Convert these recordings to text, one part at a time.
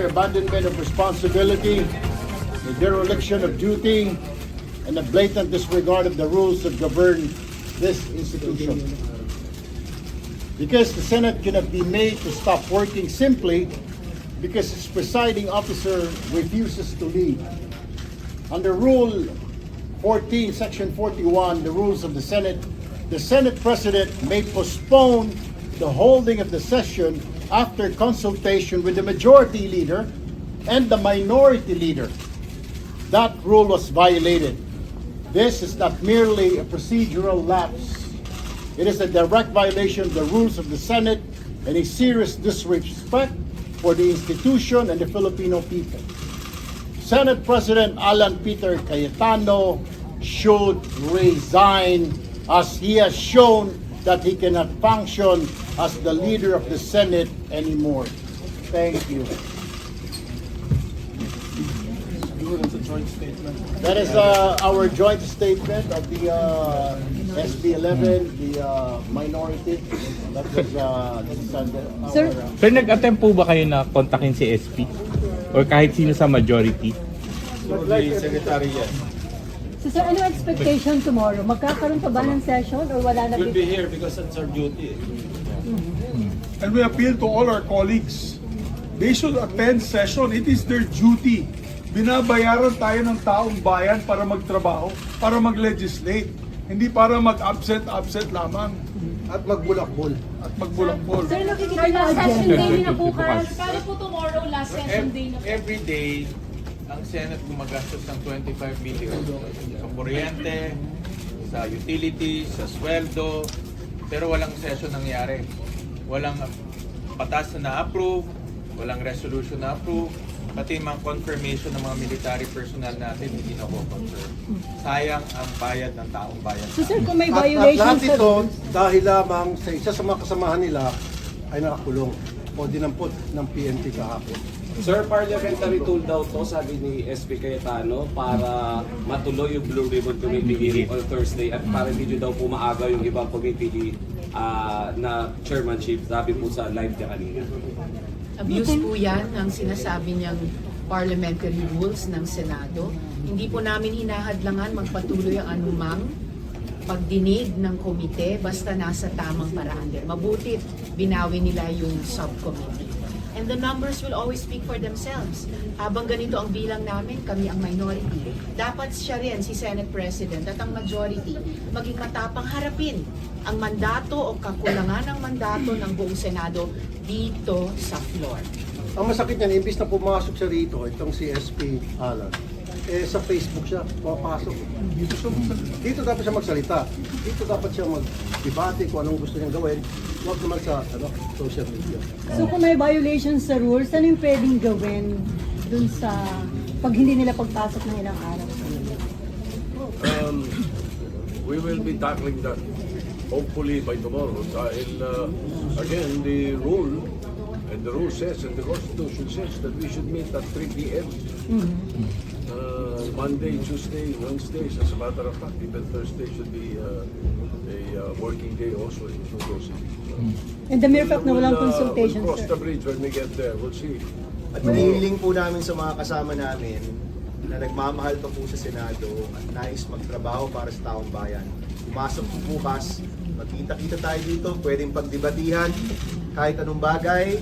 abandonment of responsibility, the dereliction of duty, and a blatant disregard of the rules that govern this institution. Because the Senate cannot be made to stop working simply because its presiding officer refuses to lead. Under Rule 14, Section 41, the rules of the Senate President may postpone the holding of the session after consultation with the majority leader and the minority leader. That rule was violated. This is not merely a procedural lapse. It is a direct violation of the rules of the Senate and a serious disrespect for the institution and the Filipino people. Senate President Alan Peter Cayetano should resign, as he has shown that he cannot function as the leader of the Senate anymore. Thank you. That is our joint statement of the SB 11, the minority. That was Sir, nag-attempt po ba kayo na kontakin si SP? Or kahit sino sa majority? Secretary, yes. So sir, ano expectation tomorrow? Magkakaroon pa ba ng session or wala na? We'll be here because that's our duty. And we appeal to all our colleagues. They should attend session. It is their duty. Binabayaran tayo ng taong bayan para magtrabaho, para mag-legislate. Hindi para mag-absent lamang. at magbulakbol. Sir, nakikita na Last session agenda. day na bukas. Paano po tomorrow, last session day na po? Every day, ang Senate gumagastos ng 25 million sa kuryente, sa utilities, sa sweldo, pero walang session nangyari. Walang patas na na-approve, walang resolution na-approve, pati mga confirmation ng mga military personnel natin hindi na confirm. Sayang ang bayad ng taong bayan. So sir, kung may At violation lahat sa ito dahil lamang sa isa sa mga kasamahan nila ay nakakulong o dinampot ng PNP kahapon. Sir, parliamentary tool daw to, sabi ni SP Cayetano, para matuloy yung Blue Ribbon Committee hearing on Thursday at para hindi daw po maaga yung ibang committee na chairmanship, sabi po sa live niya kanina. Abuse po yan ang sinasabi niyang parliamentary rules ng Senado. Hindi po namin hinahadlangan magpatuloy ang anumang pagdinig ng komite basta nasa tamang paraan din. Mabuti binawi nila yung subcommittee. And the numbers will always speak for themselves. Habang ganito ang bilang namin, kami ang minority. Dapat siya rin, si Senate President at ang majority, maging matapang harapin ang mandato o kakulangan ng mandato ng buong Senado dito sa floor. Ang masakit niyan, imbis na pumasok siya rito, itong si SP Alan, sa Facebook siya, pumapasok. Dito dapat siya magsalita. Dito dapat siya mag-debate kung anong gusto niyang gawin. Huwag naman sa social media. So kung may violations sa rules, ano yung pwedeng gawin dun sa pag hindi nila pagpasok ng ilang araw? We will be tackling that hopefully by tomorrow. Dahil again, the rule and the rule says and the Constitution says that we should meet at 3 p.m. Monday, Tuesday, Wednesdays, as a matter of fact, even Thursday should be a working day also in Quezon City. And the mere fact na walang consultation, We'll cross sir. the bridge when we get there. We'll see. At hinihiling po namin sa mga kasama namin na nagmamahal pa po sa Senado at nais magtrabaho para sa taong bayan. Pumasok po bukas, magkita-kita tayo dito, pwedeng pagdebatihan kahit anong bagay,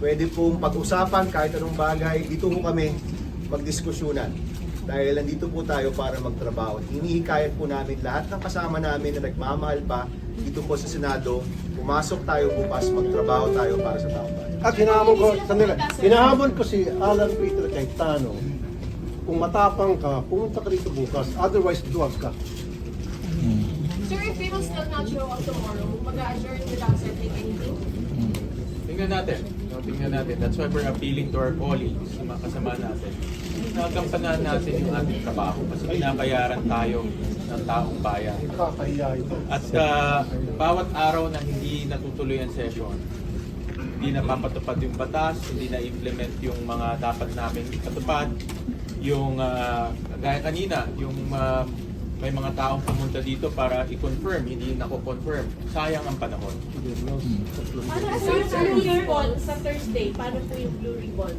pwede pong pag-usapan kahit anong bagay. Dito po kami magdiskusyonan. Dahil nandito po tayo para magtrabaho. Hinihikayat po namin lahat ng kasama namin na nagmamahal pa dito po sa Senado, pumasok tayo bukas, magtrabaho tayo para sa taong bayan. At hinahamon ko si Alan Peter Cayetano, kung matapang ka, pumunta ka rito bukas, otherwise duwag ka. Sir, if we will still not show up tomorrow, mag-a-adjourn without settling anything? Tingnan natin. Tingnan natin. That's why we're appealing to our colleagues, sa mga kasama natin. Nagampanan natin yung ating trabaho kasi binabayaran tayo ng taong bayan. Kakahiya ito. At bawat araw na hindi natutuloy ang session, hindi napapatupad yung batas, hindi na-implement yung mga dapat namin patupad, yung gaya kanina, yung may mga taong pumunta dito para i-confirm, hindi nako-confirm. Sayang ang panahon. Paano sir, sa Blue Ribbon sa Thursday? Paano po yung Blue Ribbon?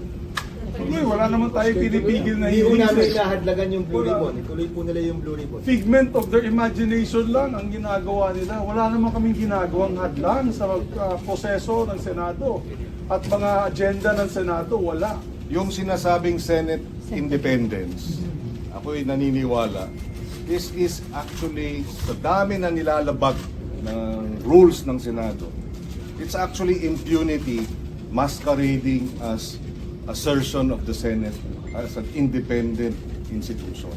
Tuloy, wala naman tayo pinipigil na Hindi po namin hearings. inahadlagan yung Blue Wala. Ribbon. Ituloy po nila yung Blue Ribbon. Figment of their imagination lang ang ginagawa nila. Wala naman kaming ginagawang hadlang sa proseso ng Senado at mga agenda ng Senado, wala. Yung sinasabing Senate independence, ako'y naniniwala, this is actually sa dami na nilalabag ng rules ng Senado. It's actually impunity masquerading as assertion of the Senate as an independent institution.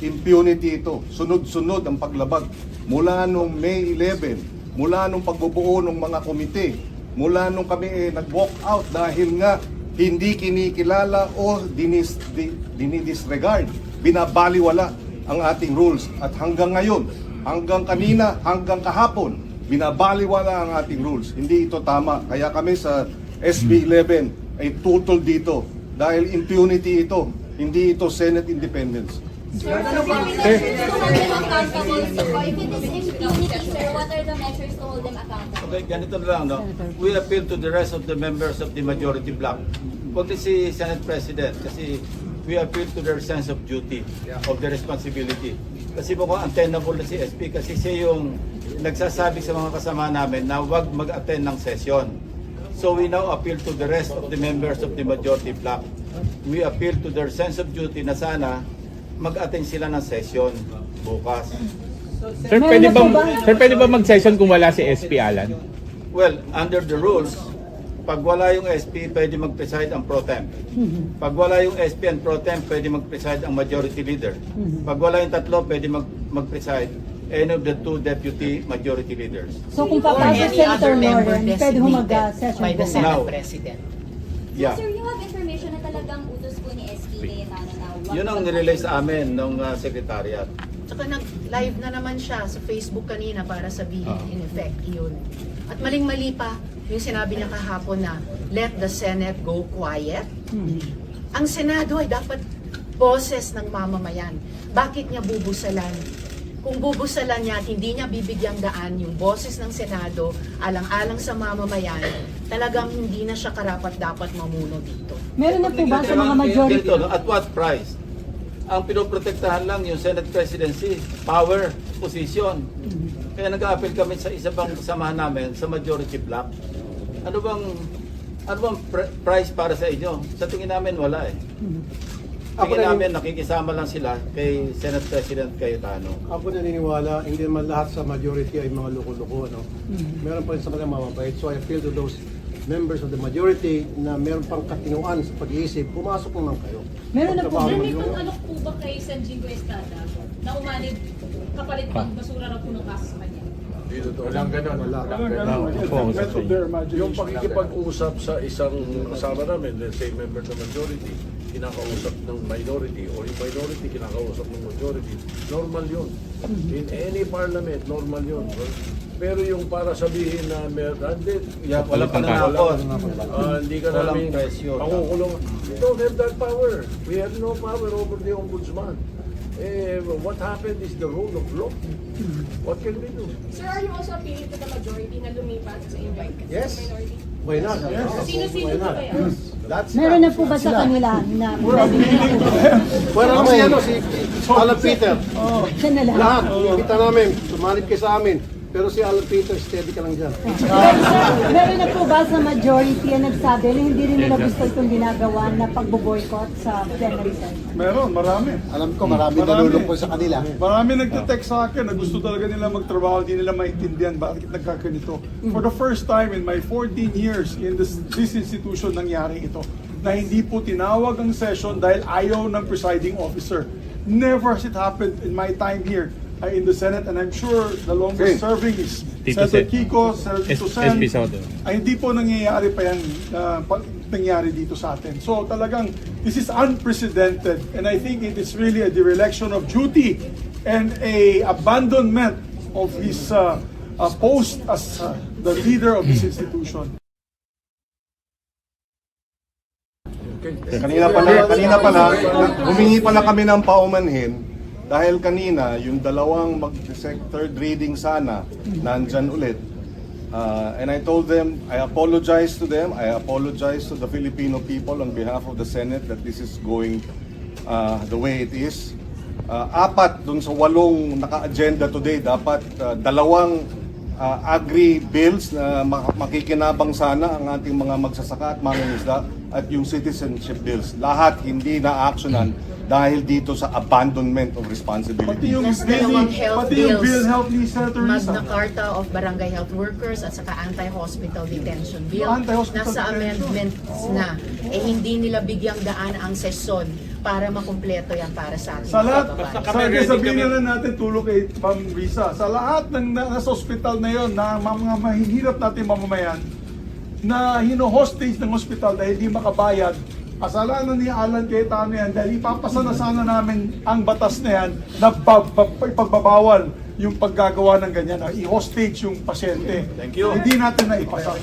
Impunity ito. Sunod-sunod ang paglabag. Mula nung May 11, mula nung pagbubuo ng mga komite, mula nung kami nag-walk out dahil nga hindi kinikilala o dinidisregard, binabaliwala ang ating rules. At hanggang ngayon, hanggang kanina, hanggang kahapon, binabaliwala ang ating rules. Hindi ito tama. Kaya kami sa SB 11 ay tutol dito dahil impunity ito, hindi ito Senate independence. Sir, if it is impunity, sir, what are the measures to hold them accountable? Okay, ganito na lang, no? We appeal to the rest of the members of the majority bloc. Huwag din si Senate President kasi we appeal to their sense of duty, of their responsibility. Kasi mukhang untenable na si SP kasi siya yung nagsasabi sa mga kasama namin na huwag mag-attend ng session. So we now appeal to the rest of the members of the majority bloc. We appeal to their sense of duty na sana mag-attend sila ng session bukas. Sir, pwede ba mag-session kung wala si SP Alan? Well, under the rules, pag wala yung SP, pwede mag-preside ang pro temp. Pag wala yung SP and pro temp, pwede mag-preside ang majority leader. Pag wala yung tatlo, pwede mag-preside any of the two deputy majority leaders. So kung Or papasok any Senator other member Lauren, pwede designated mag-session by the po. Senate Now. President. Yeah. Sir, you have information na talagang utos po ni SK Cayetano na wag Yun ang nirelease sa amin ng secretariat. Tsaka nag-live na naman siya sa Facebook kanina para sabihin in effect yun. At maling-mali pa yung sinabi niya kahapon na let the Senate go quiet. Ang Senado ay dapat boses ng mamamayan. Bakit niya bubusalan? Kung bubusalan niya at hindi niya bibigyang daan yung boses ng Senado alang-alang sa mamamayan, talagang hindi na siya karapat-dapat mamuno dito. Meron na po ba sa mga majority? Ganito, no? At what price? Ang pinoprotektahan lang yung Senate presidency, power, position. Kaya nag-a-appeal kami sa isa pang kasamahan namin sa majority bloc. Ano bang price para sa inyo? Sa tingin namin wala eh. Tingin namin nakikisama lang sila kay Senate President Cayetano. Ako naniniwala, hindi naman lahat sa majority ay mga loko-loko. No? Meron pa rin sa kanila mamabait. So I appeal to those members of the majority na meron pang katinuan sa pag-iisip, pumasok naman kayo. Meron na po. May pag-alok po ba kay San Jingo Estrada na umanib kapalit pang basura raw po ng kaso sa kanya? Walang ganun. Figment of their imagination. Yung pakikipag-usap sa isang kasama namin, let's say member ng majority, kinakausap ng minority, o yung minority kinakausap ng majority, normal yun. In any parliament, normal yun. Pero yung para sabihin na Walang pananakot. hindi ka Walang namin pressure. pakukulong. We don't have that power. We have no power over the ombudsman. What happened is the rule of law. What can we do? Sir, are you also appealing to the majority na lumipat sa invite kasi Yes. sa minority? Why not? Sino-sino Why po not? kaya? That's Meron na po ba sa kanila na pwedeng Wala naman si Alan Peter. siya na lang? Lahat, kita namin, sumanib kayo sa amin. Pero si Alan Peter, steady ka lang dyan. Meron na po ba sa majority ang nagsabi na hindi rin nila gusto itong ginagawa na pagbo-boycott sa plenary session? Meron, marami. Alam ko marami nalulungkot sa kanila. Marami nagte-text sa akin na gusto talaga nila magtrabaho, hindi nila maintindihan bakit nagkaganito. For the first time in my 14 years in this institution nangyari ito, na hindi po tinawag ang session dahil ayaw ng presiding officer. Never has it happened in my time here in the Senate, and I'm sure the longest serving is Tito Senator Sen. Kiko, Senator Tito Sen. SP Soto. Ay hindi po nangyayari pa yan nangyari dito sa atin. So talagang this is unprecedented, and I think it is really a dereliction of duty and a abandonment of his post as the leader of this institution. Kanina pala, humingi pala kami ng paumanhin dahil kanina yung dalawang third reading sana nandyan ulit. And I told them, I apologize to them, I apologize to the Filipino people on behalf of the Senate that this is going the way it is. Apat dun sa 8 naka-agenda today, dapat 2 agri-bills na makikinabang sana ang ating mga magsasaka at mangingisda at yung citizenship bills. Lahat hindi na-actionan dahil dito sa abandonment of responsibility. Plus dalawang health pati yung bills, bill health ni Senator Risa. Magna Carta of Barangay Health Workers at saka Anti-Hospital Detention Bill. Anti-hospital Nasa detention. amendments na. Hindi nila bigyang daan ang sesyon para makumpleto yan para sa ating Sa lahat, kababayan. sabihin na lang natin tulong kay Ma'am Risa, sa lahat ng nasa ospital na yon na mga mahihirap natin mamamayan na hino-hostage ng ospital dahil hindi makabayad, kasalanan ni Alan Cayetano yan dahil ipapasa na sana namin ang batas na yan na pagbabawal yung paggagawa ng ganyan, na i-hostage yung pasyente. Thank you. Hindi natin na ipasa.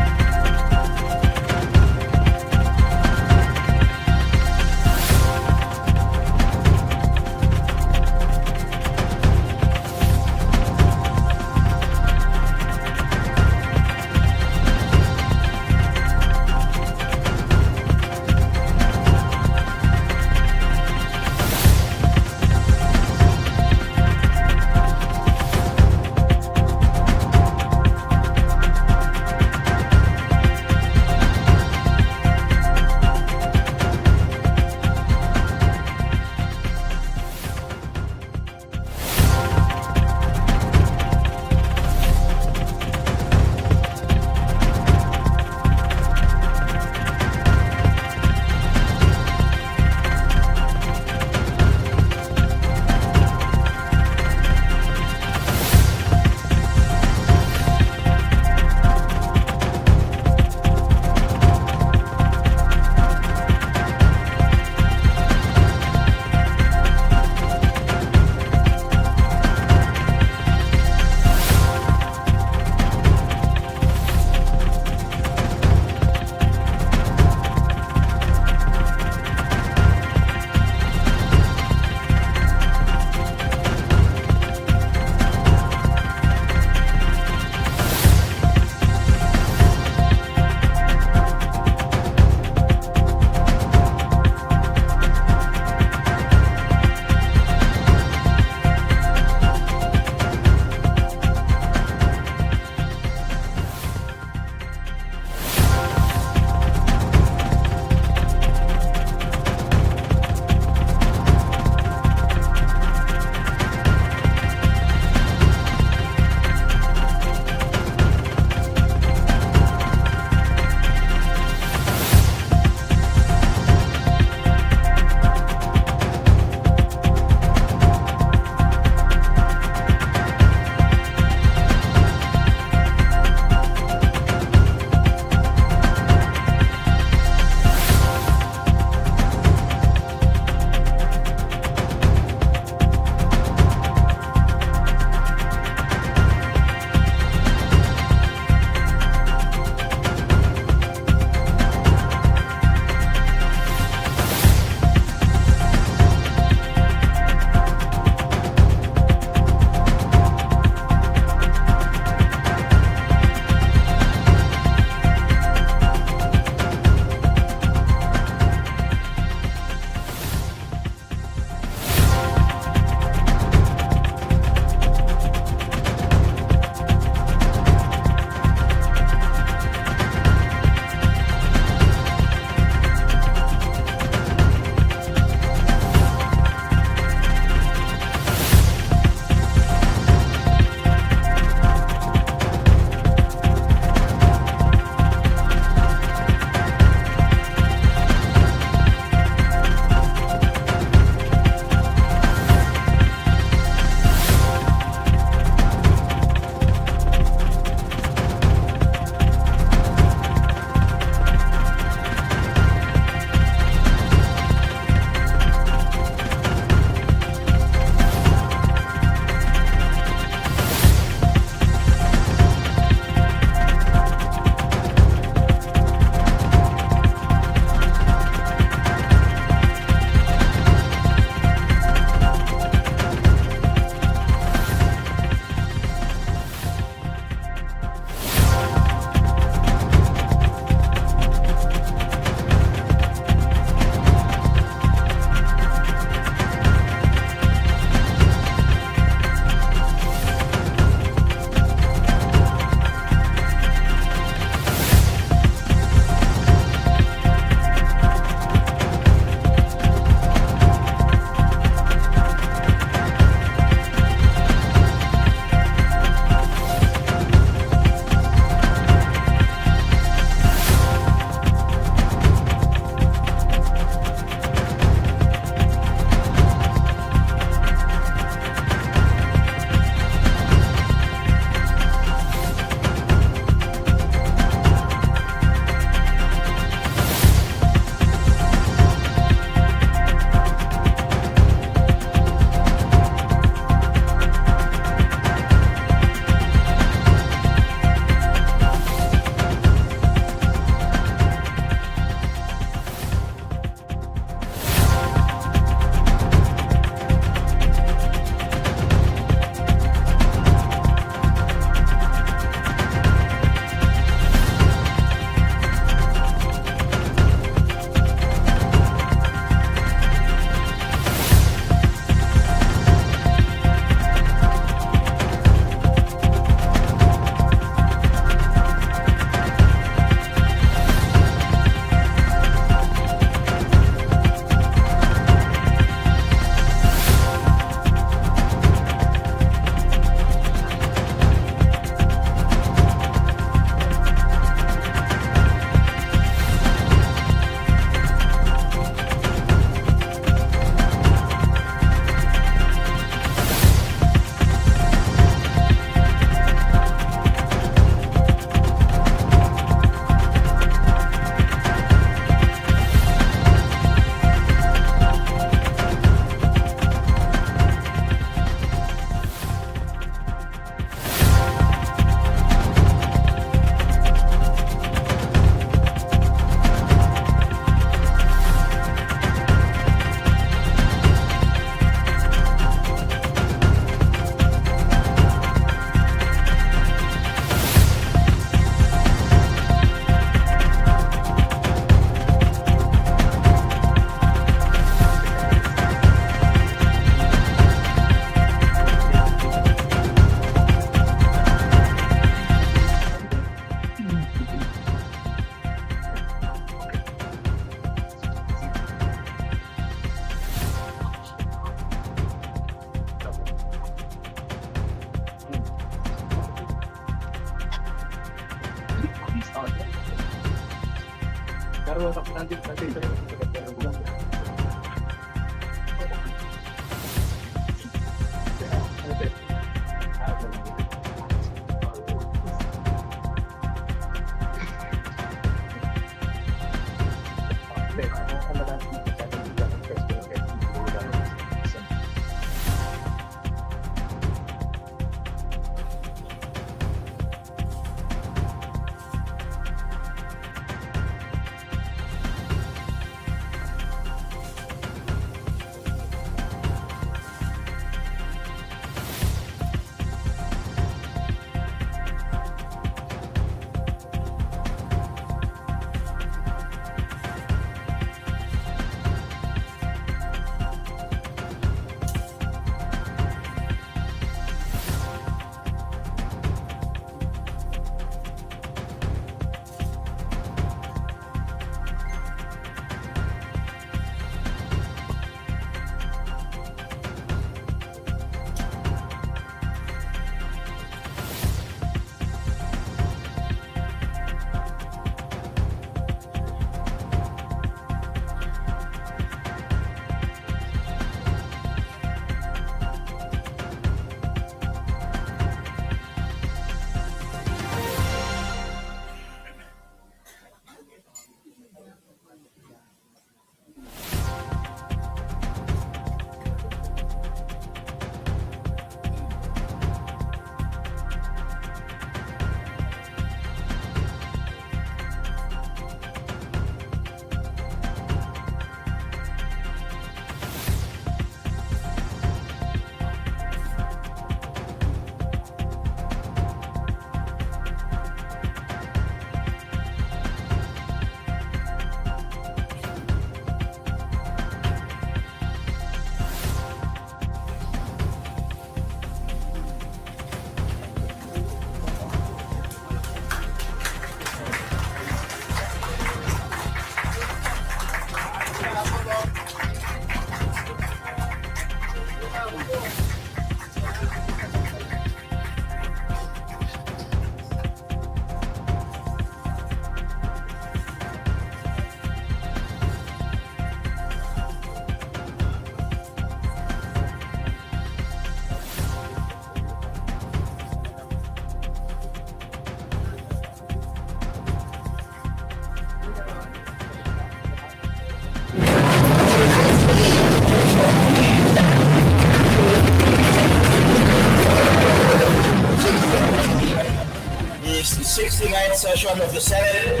69th session of the Senate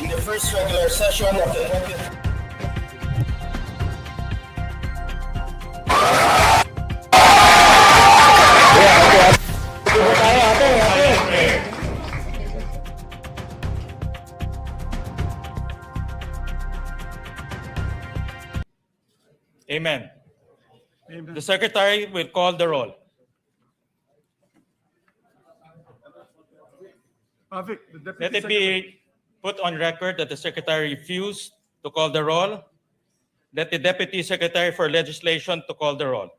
in the first regular session of the 20th. Amen. The Secretary will call the roll. Perfect. The Deputy Let it Secretary. be put on record that the Secretary refused to call the roll. Let the Deputy Secretary for Legislation to call the roll.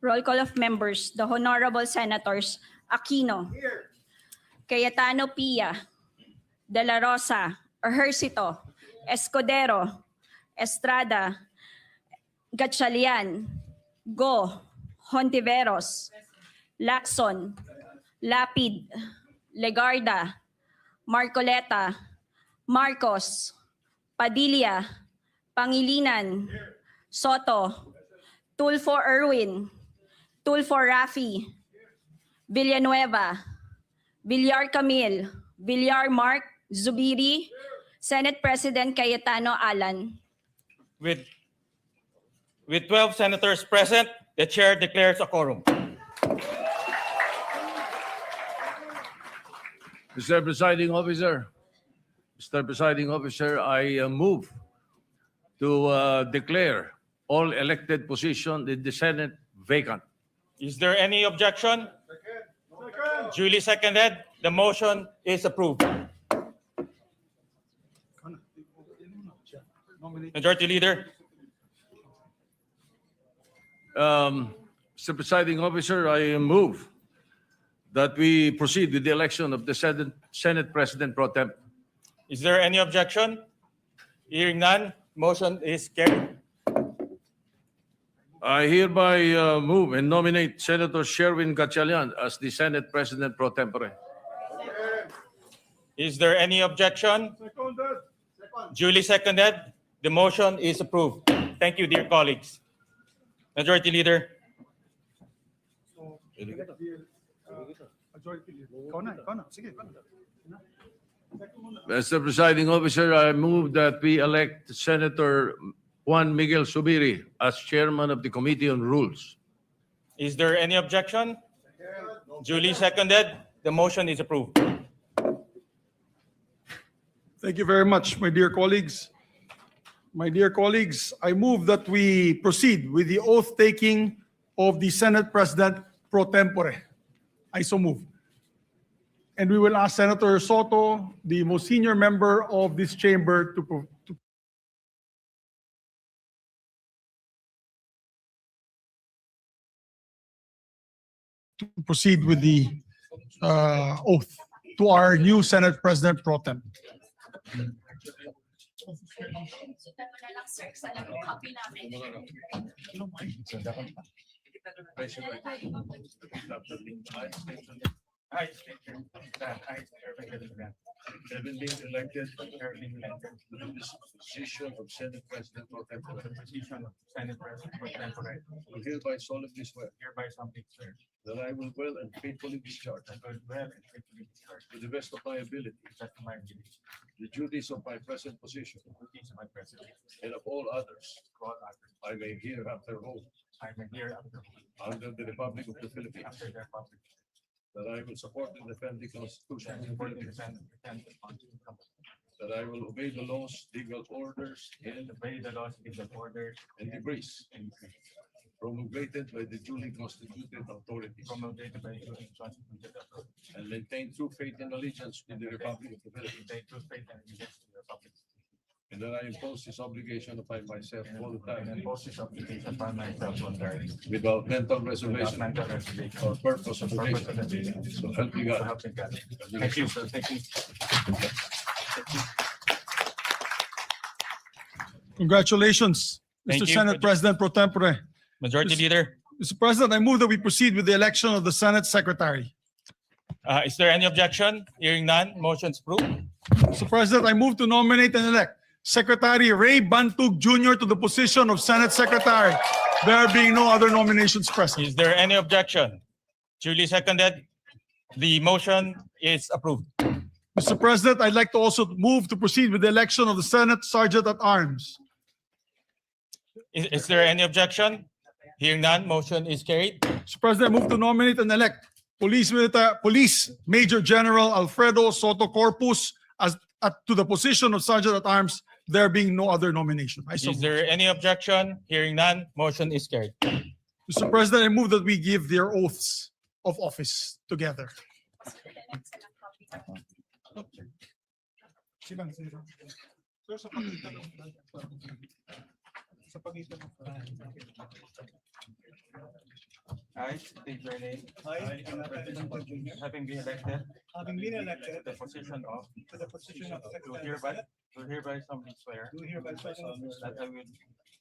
Roll call of members. The Honorable Senators Aquino, Cayetano Pia, De La Rosa, Ejercito, Escudero, Estrada, Gatchalian, Go, Hontiveros, Lacson, Lapid, Legarda, Marcoleta, Marcos, Padilla, Pangilinan, Soto, Tulfo Erwin, Tulfo Rafi, Villanueva, Villar Camille, Villar Mark, Zubiri, Senate President Cayetano Alan. With 12 senators present, the chair declares a quorum. Mr. Presiding Officer, I move to declare all elected positions in the Senate vacant. Is there any objection? Duly seconded. The motion is approved. Majority Leader. Mr. Presiding Officer, I move that we proceed with the election of the Senate President Pro Tem. Is there any objection? Hearing none, motion is carried. I hereby move and nominate Senator Sherwin Gatchalian as the Senate President pro tempore. Is there any objection? Duly seconded. The motion is approved. Thank you, dear colleagues. Majority Leader. Mr. Presiding Officer, I move that we elect Senator Juan Miguel Subiri as Chairman of the Committee on Rules. Is there any objection? Duly seconded. The motion is approved. Thank you very much, my dear colleagues. My dear colleagues, I move that we proceed with the oath-taking of the Senate President pro tempore. I so move. And we will ask Senator Soto, the most senior member of this chamber, to proceed with the oath to our new Senate President pro tem. Having been elected to this position of Senate President pro tempore, I hereby solemnly swear that I will well and faithfully discharge to the best of my ability the duties of my present position and of all others I may hereafter hold under the Republic of the Philippines, that I will support and defend the Constitution of the Philippines, that I will obey the laws, legal orders, and decrees promulgated by the duly constituted authorities, and maintain true faith and allegiance to the Republic of the Philippines, and that I impose this obligation upon myself voluntarily without mental reservation or purpose of evasion. So help me God. Thank you, sir. Thank you. Congratulations, Thank Mr. you. Senate President pro tempore. Majority Leader. Mr. President, I move that we proceed with the election of the Senate Secretary. Is there any objection? Hearing none, motion's approved. Mr. President, I move to nominate and elect Secretary Ray Bantug Jr. to the position of Senate Secretary. There being no other nominations present. Is there any objection? Duly seconded. The motion is approved. Mr. President, I'd like to also move to proceed with the election of the Senate Sergeant at Arms. Is there any objection? Hearing none, motion is carried. Mr. President, I move to nominate and elect Police Major General Alfredo Soto Corpus to the position of Sergeant at Arms, there being no other nomination. Is there any objection? Hearing none, motion is carried. Mr. President, I move that we give their oaths of office together. I state your name. Having been elected to the position of do hereby solemnly swear that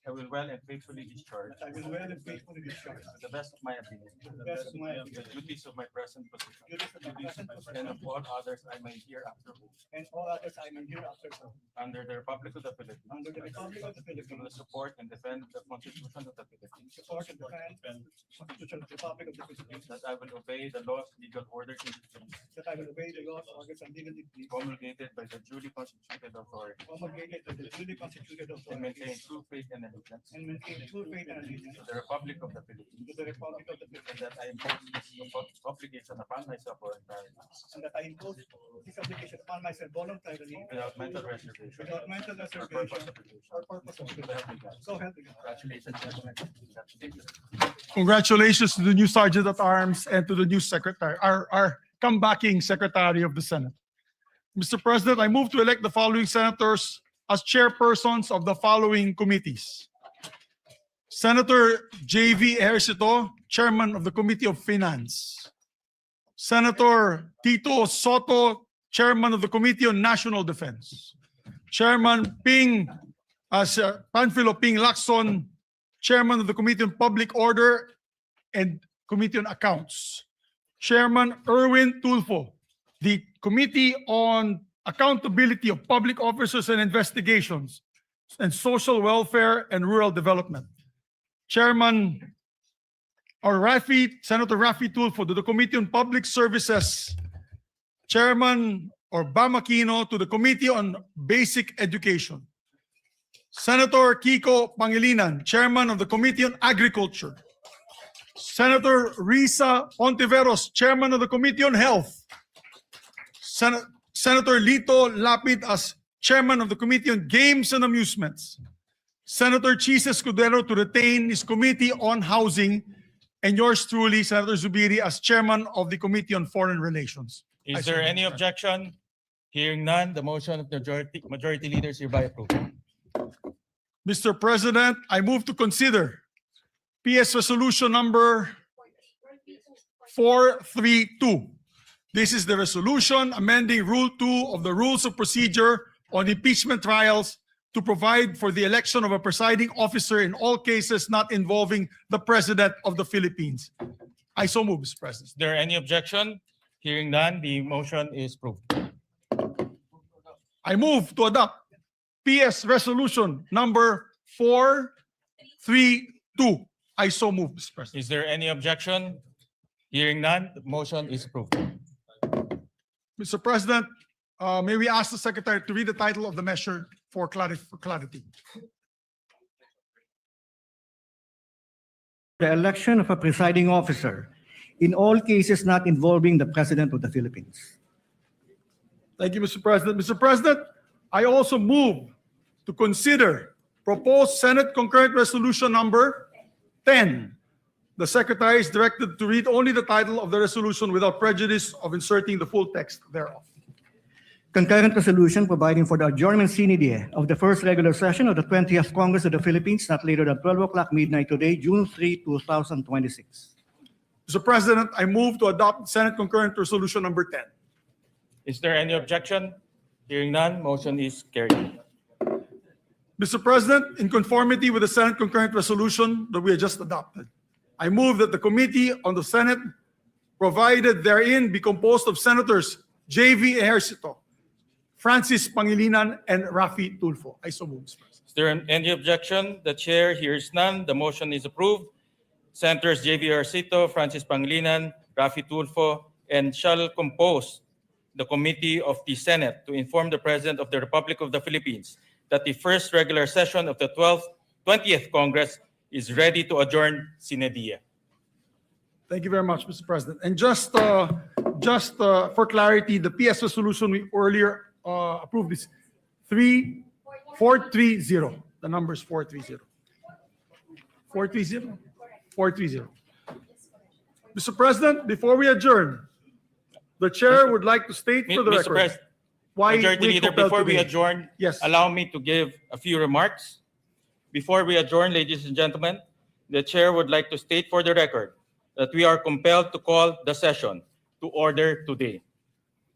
I will well and faithfully discharge to the best of my ability the duties of my present position and of all others I may hereafter hold under the Republic of the Philippines will support and defend the Constitution of the Philippines that I will obey the laws, legal orders, and decrees promulgated by the duly constituted authority and maintain true faith and allegiance to the Republic of the Philippines and that I impose this obligation upon myself voluntarily without mental reservation or purpose of evasion. So help me God. Congratulations, gentlemen. Congratulations to the new Sergeant at Arms and to the new Secretary, our comebacking Secretary of the Senate. Mr. President, I move to elect the following senators as chairpersons of the following committees. Senator J.V. Ejercito, Chairman of the Committee of Finance. Senator Tito Soto, Chairman of the Committee on National Defense. Chairman Panfilo Ping Lacson, Chairman of the Committee on Public Order and Committee on Accounts. Chairman Erwin Tulfo, the Committee on Accountability of Public Officers and Investigations and Social Welfare and Rural Development. Chairman Senator Raffy Tulfo to the Committee on Public Services. Chairman Bam Aquino to the Committee on Basic Education. Senator Kiko Pangilinan, Chairman of the Committee on Agriculture. Senator Risa Ontiveros, Chairman of the Committee on Health. Senator Lito Lapid as Chairman of the Committee on Games and Amusements. Senator Chis Escudero to retain his Committee on Housing. And yours truly, Senator Zubiri, as Chairman of the Committee on Foreign Relations. Is there any objection? Hearing none, the motion of the majority leader is hereby approved. Mr. President, I move to consider PS Resolution number 432. This is the resolution amending Rule 2 of the Rules of Procedure on Impeachment Trials to provide for the election of a presiding officer in all cases not involving the President of the Philippines. I so move, Mr. President. Is there any objection? Hearing none, the motion is approved. I move to adopt PS Resolution number 432. I so move, Mr. President. Is there any objection? Hearing none, the motion is approved. Mr. President, may we ask the Secretary to read the title of the measure for clarity. The election of a presiding officer in all cases not involving the President of the Philippines. Thank you, Mr. President. Mr. President, I also move to consider proposed Senate Concurrent Resolution number 10. The Secretary is directed to read only the title of the resolution without prejudice of inserting the full text thereof. Concurrent resolution providing for the adjournment sine die of the first regular session of the 20th Congress of the Philippines not later than 12 o'clock midnight today, June 3, 2026. Mr. President, I move to adopt Senate Concurrent Resolution number 10. Is there any objection? Hearing none, motion is carried. Mr. President, in conformity with the Senate Concurrent Resolution that we have just adopted, I move that the Committee on the Senate provided therein be composed of Senators J.V. Ejercito, Francis Pangilinan, and Raffy Tulfo. I so move, Mr. President. Is there any objection? The chair hears none. The motion is approved. Senators J.V. Ejercito, Francis Pangilinan, Raffy Tulfo, and shall compose the Committee of the Senate to inform the President of the Republic of the Philippines that the first regular session of the 20th Congress is ready to adjourn sine die. Thank you very much, Mr. President. And just for clarity, the PS resolution we earlier approved is 430. The number is 430. 430? 430. Mr. President, before we adjourn, the chair would like to state for the Mr. record President, why Majority we Leader, compelled before we today. adjourn, Yes. allow me to give a few remarks. Before we adjourn, ladies and gentlemen, the chair would like to state for the record that we are compelled to call the session to order today.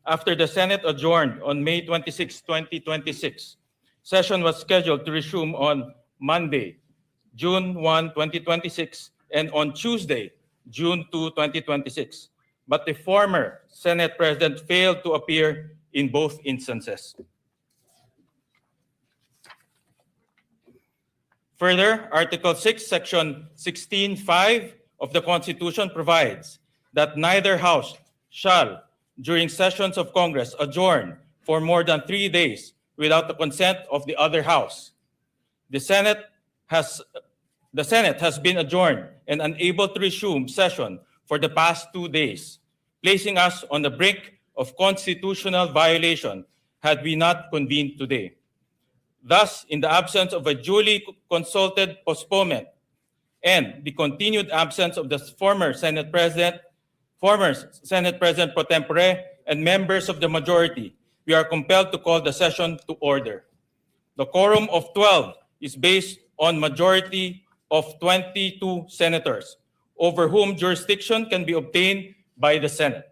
After the Senate adjourned on May 26, 2026, session was scheduled to resume on Monday, June 1, 2026, and on Tuesday, June 2, 2026. But the former Senate President failed to appear in both instances. Further, Article 6, Section 16(5) of the Constitution provides that neither House shall, during sessions of Congress, adjourn for more than 3 days without the consent of the other House. The Senate has been adjourned and unable to resume session for the past 2 days, placing us on the brink of constitutional violation had we not convened today. Thus, in the absence of a duly consulted postponement and the continued absence of the former Senate President pro tempore, and members of the majority, we are compelled to call the session to order. The quorum of 12 is based on majority of 22 senators, over whom jurisdiction can be obtained by the Senate.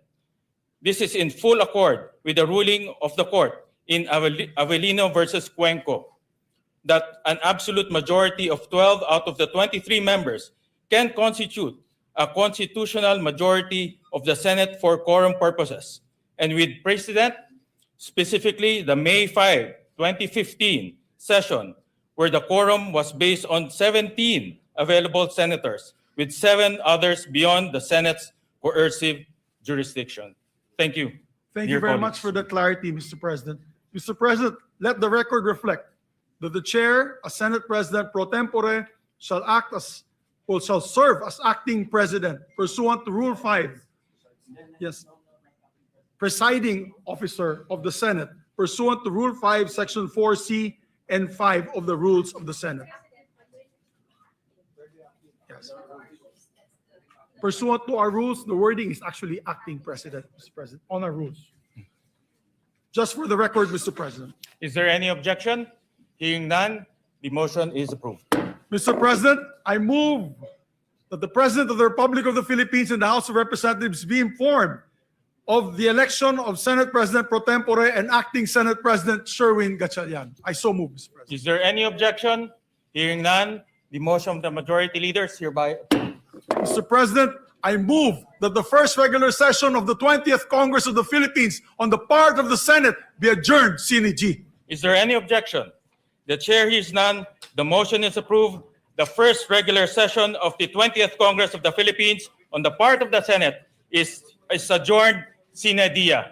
This is in full accord with the ruling of the court in Avellino versus Cuenco, that an absolute majority of 12 out of the 23 members can constitute a constitutional majority of the Senate for quorum purposes. And with precedent, specifically the May 5, 2015 session, where the quorum was based on 17 available senators, with 7 others beyond the Senate's coercive jurisdiction. Thank you. Thank you very much for the clarity, Mr. President. Mr. President, let the record reflect that the chair, a Senate President pro tempore, shall serve as acting president pursuant to Rule 5. Yes. Presiding officer of the Senate pursuant to Rule 5, Section 4C and 5 of the Rules of the Senate. Yes. Pursuant to our rules, the wording is actually acting president, Mr. President, on our rules. Just for the record, Mr. President. Is there any objection? Hearing none, the motion is approved. Mr. President, I move that the President of the Republic of the Philippines and the House of Representatives be informed of the election of Senate President pro tempore and acting Senate President Sherwin Gatchalian. I so move, Mr. President. Is there any objection? Hearing none, the motion of the majority leader is hereby approved. Mr. President, I move that the first regular session of the 20th Congress of the Philippines on the part of the Senate be adjourned sine die. Is there any objection? The chair hears none. The motion is approved. The first regular session of the 20th Congress of the Philippines on the part of the Senate is adjourned sine die.